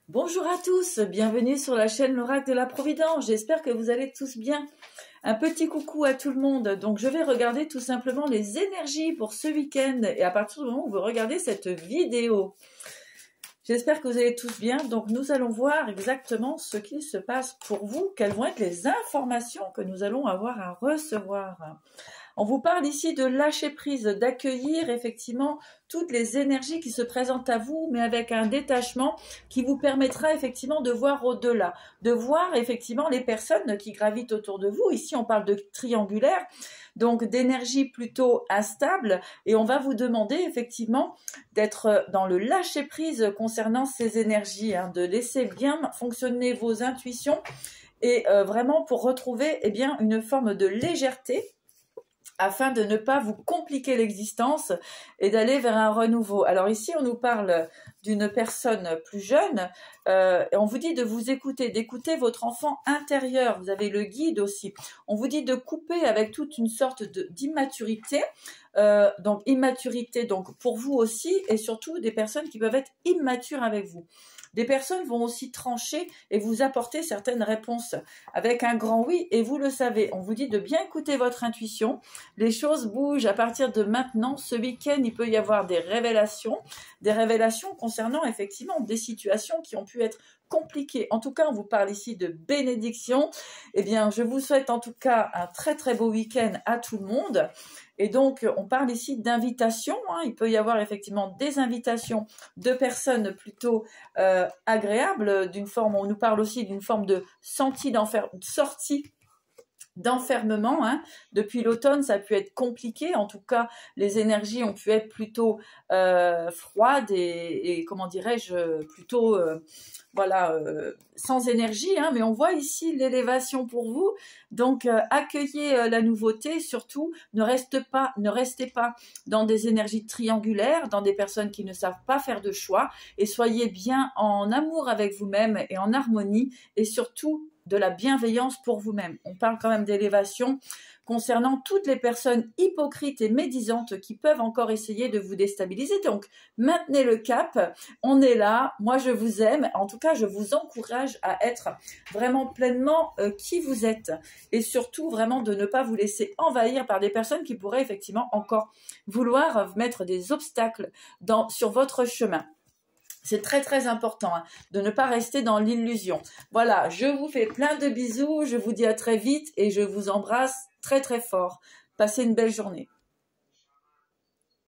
Bonjour à tous, bienvenue sur la chaîne L'Oracle de la Providence. J'espère que vous allez tous bien. Un petit coucou à tout le monde. Donc je vais regarder tout simplement les énergies pour ce week-end et à partir du moment où vous regardez cette vidéo. J'espère que vous allez tous bien. Donc nous allons voir exactement ce qui se passe pour vous, quelles vont être les informations que nous allons avoir à recevoir. On vous parle ici de lâcher prise, d'accueillir effectivement toutes les énergies qui se présentent à vous, mais avec un détachement qui vous permettra effectivement de voir au-delà, de voir effectivement les personnes qui gravitent autour de vous. Ici, on parle de triangulaire, donc d'énergie plutôt instable, et on va vous demander effectivement d'être dans le lâcher prise concernant ces énergies, de laisser bien fonctionner vos intuitions et vraiment pour retrouver une forme de légèreté, afin de ne pas vous compliquer l'existence et d'aller vers un renouveau. Alors ici, on nous parle d'une personne plus jeune, et on vous dit de vous écouter, d'écouter votre enfant intérieur. Vous avez le guide aussi. On vous dit de couper avec toute une sorte d'immaturité, donc immaturité donc pour vous aussi, et surtout des personnes qui peuvent être immatures avec vous. Des personnes vont aussi trancher et vous apporter certaines réponses avec un grand oui, et vous le savez. On vous dit de bien écouter votre intuition. Les choses bougent à partir de maintenant. Ce week-end, il peut y avoir des révélations concernant effectivement des situations qui ont pu être compliquées. En tout cas, on vous parle ici de bénédiction. Eh bien, je vous souhaite en tout cas un très très beau week-end à tout le monde. Et donc, on parle ici d'invitation. Il peut y avoir effectivement des invitations de personnes plutôt agréables, d'une forme, on nous parle aussi d'une forme de sortie d'enfermement. Depuis l'automne, ça a pu être compliqué. En tout cas, les énergies ont pu être plutôt froides et comment dirais-je, plutôt sans énergie. Mais on voit ici l'élévation pour vous. Donc, accueillez la nouveauté. Surtout, ne restez pas dans des énergies triangulaires, dans des personnes qui ne savent pas faire de choix. Et soyez bien en amour avec vous-même et en harmonie. Et surtout, de la bienveillance pour vous-même. On parle quand même d'élévation concernant toutes les personnes hypocrites et médisantes qui peuvent encore essayer de vous déstabiliser. Donc, maintenez le cap. On est là. Moi, je vous aime. En tout cas, je vous encourage à être vraiment pleinement qui vous êtes. Et surtout, vraiment, de ne pas vous laisser envahir par des personnes qui pourraient effectivement encore vouloir mettre des obstacles sur votre chemin. C'est très très important de ne pas rester dans l'illusion. Voilà, je vous fais plein de bisous, je vous dis à très vite et je vous embrasse très très fort. Passez une belle journée.